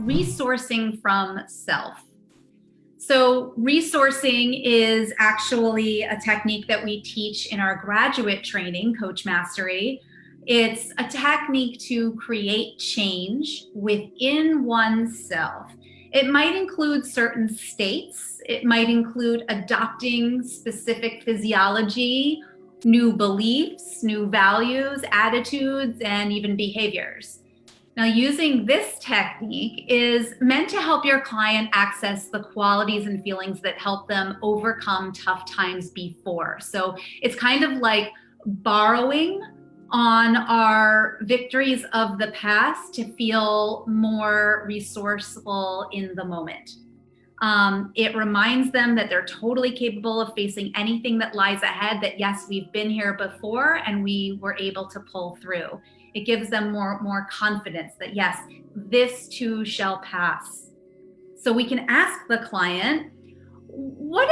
resourcing from self. So resourcing is actually a technique that we teach in our graduate training, Coach Mastery. It's a technique to create change within oneself. It might include certain states. It might include adopting specific physiology, new beliefs, new values, attitudes, and even behaviors. Now, using this technique is meant to help your client access the qualities and feelings that help them overcome tough times before. So it's kind of like borrowing on our victories of the past to feel more resourceful in the moment. It reminds them that they're totally capable of facing anything that lies ahead, that yes, we've been here before and we were able to pull through. It gives them more confidence that yes, this too shall pass. So we can ask the client, what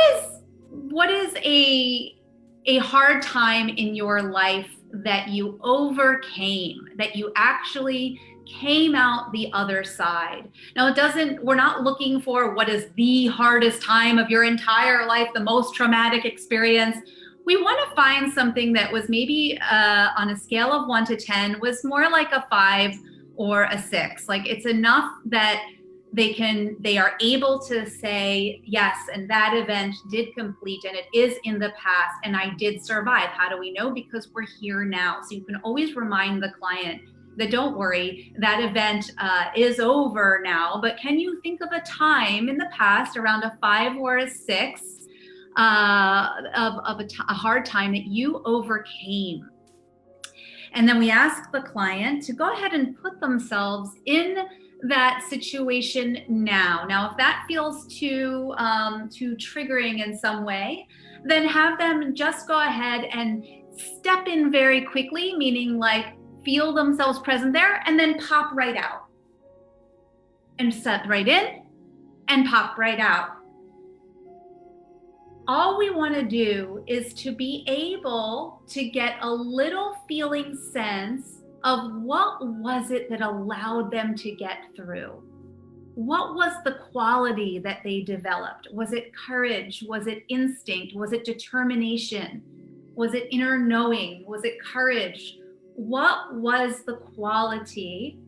is a hard time in your life that you overcame, that you actually came out the other side? Now, we're not looking for what is the hardest time of your entire life, the most traumatic experience. We want to find something that was maybe on a scale of 1 to 10 was more like a 5 or a 6. Like it's enough that they are able to say, yes, and that event did complete and it is in the past and I did survive. How do we know? Because we're here now. So you can always remind the client that don't worry, that event is over now, but can you think of a time in the past around a 5 or a 6 of a hard time that you overcame? And then we ask the client to go ahead and put themselves in that situation now. Now, if that feels too triggering in some way, then have them just go ahead and step in very quickly, meaning like feel themselves present there and then pop right out. And step right in and pop right out. All we want to do is to be able to get a little feeling sense of what was it that allowed them to get through. What was the quality that they developed? Was it courage? Was it instinct? Was it determination? Was it inner knowing? Was it courage? What was the quality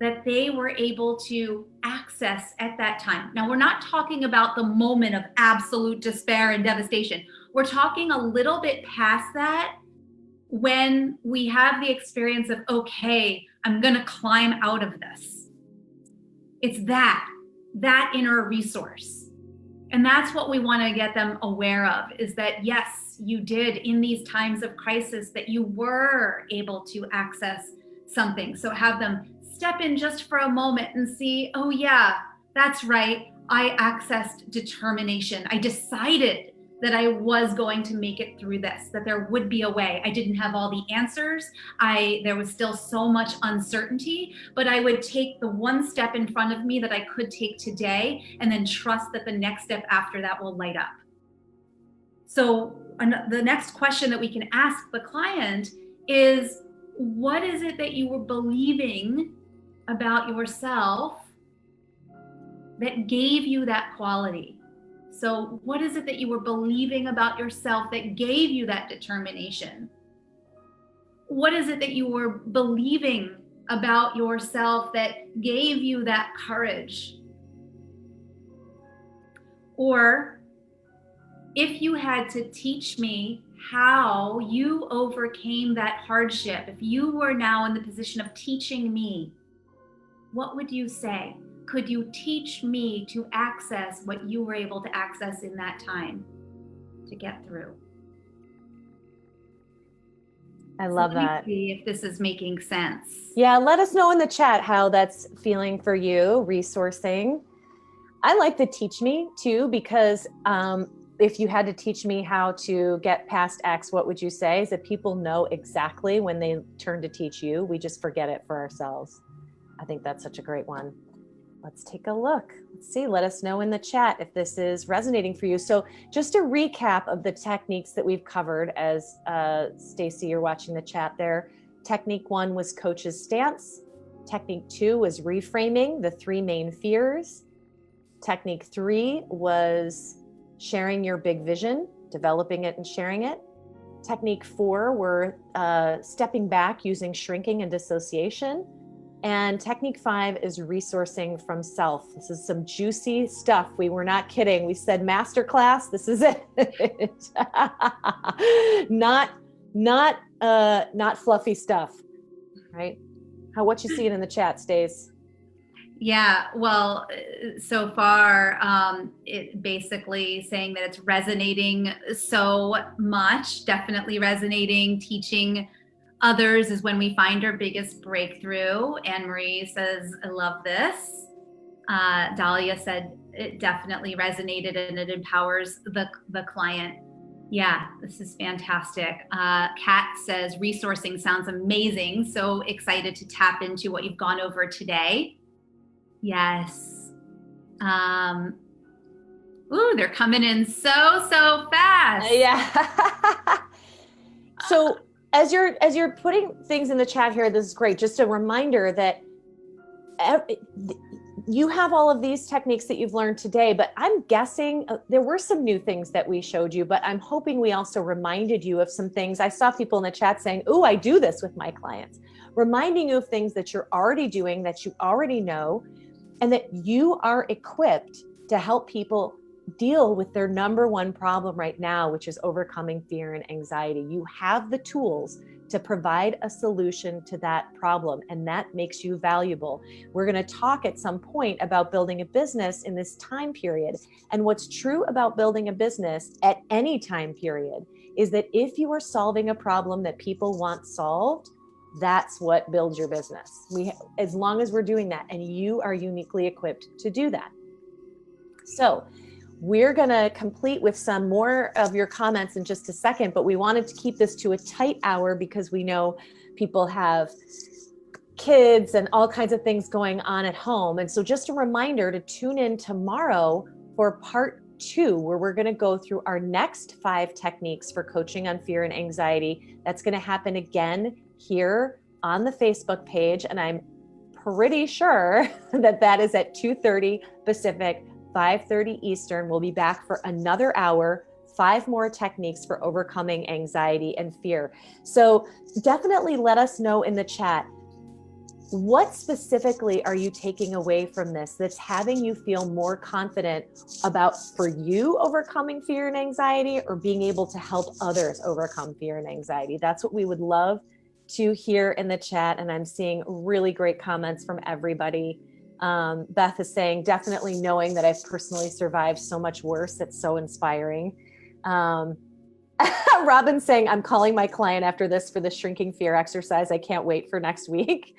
that they were able to access at that time? Now, we're not talking about the moment of absolute despair and devastation. We're talking a little bit past that when we have the experience of, okay, I'm going to climb out of this. It's that inner resource. And that's what we want to get them aware of, is that yes, you did in these times of crisis, that you were able to access something. So have them step in just for a moment and see, oh yeah, that's right. I accessed determination. I decided that I was going to make it through this, that there would be a way. I didn't have all the answers. There was still so much uncertainty, but I would take the one step in front of me that I could take today and then trust that the next step after that will light up. So the next question that we can ask the client is, what is it that you were believing about yourself that gave you that quality? So what is it that you were believing about yourself that gave you that determination? What is it that you were believing about yourself that gave you that courage? Or if you had to teach me how you overcame that hardship, if you were now in the position of teaching me, what would you say? Could you teach me to access what you were able to access in that time to get through? I love that. See if this is making sense. Yeah, let us know in the chat how that's feeling for you, resourcing. I like the teach me too, because if you had to teach me how to get past X, what would you say? Is that people know exactly when they turn to teach you. We just forget it for ourselves. I think that's such a great one. Let's take a look. Let's see, let us know in the chat if this is resonating for you. So just a recap of the techniques that we've covered as Stacy, you're watching the chat there. Technique 1 was coach's stance. Technique 2 was reframing the 3 main fears. Technique 3 was sharing your big vision, developing it and sharing it. Technique 4 were stepping back using shrinking and dissociation. And technique 5 is resourcing from self. This is some juicy stuff. We were not kidding. We said masterclass. This is it. not fluffy stuff, right? What you seeing in the chat, Stace? Yeah, well, so far, it basically saying that it's resonating so much, definitely resonating. Teaching others is when we find our biggest breakthrough. Anne Marie says, I love this. Dahlia said it definitely resonated and it empowers the client. Yeah, this is fantastic. Kat says resourcing sounds amazing. So excited to tap into what you've gone over today. Yes. Ooh, they're coming in so fast. Yeah. So as you're putting things in the chat here, this is great. Just a reminder that you have all of these techniques that you've learned today, but I'm guessing there were some new things that we showed you, but I'm hoping we also reminded you of some things. I saw people in the chat saying, "Ooh, I do this with my clients," reminding you of things that you're already doing, that you already know, and that you are equipped to help people deal with their number one problem right now, which is overcoming fear and anxiety. You have the tools to provide a solution to that problem, and that makes you valuable. We're going to talk at some point about building a business in this time period. And what's true about building a business at any time period is that if you are solving a problem that people want solved, that's what builds your business. As long as we're doing that, and you are uniquely equipped to do that. So we're going to complete with some more of your comments in just a second, but we wanted to keep this to a tight hour because we know people have kids and all kinds of things going on at home. And so just a reminder to tune in tomorrow for part 2, where we're going to go through our next 5 techniques for coaching on fear and anxiety. That's going to happen again here on the Facebook page. And I'm pretty sure that is at 2:30 Pacific, 5:30 Eastern. We'll be back for another hour, 5 more techniques for overcoming anxiety and fear. So definitely let us know in the chat, what specifically are you taking away from this that's having you feel more confident about, for you, overcoming fear and anxiety, or being able to help others overcome fear and anxiety? That's what we would love to hear in the chat. And I'm seeing really great comments from everybody. Beth is saying, definitely knowing that I've personally survived so much worse. It's so inspiring. Robin's saying, I'm calling my client after this for the shrinking fear exercise. I can't wait for next week.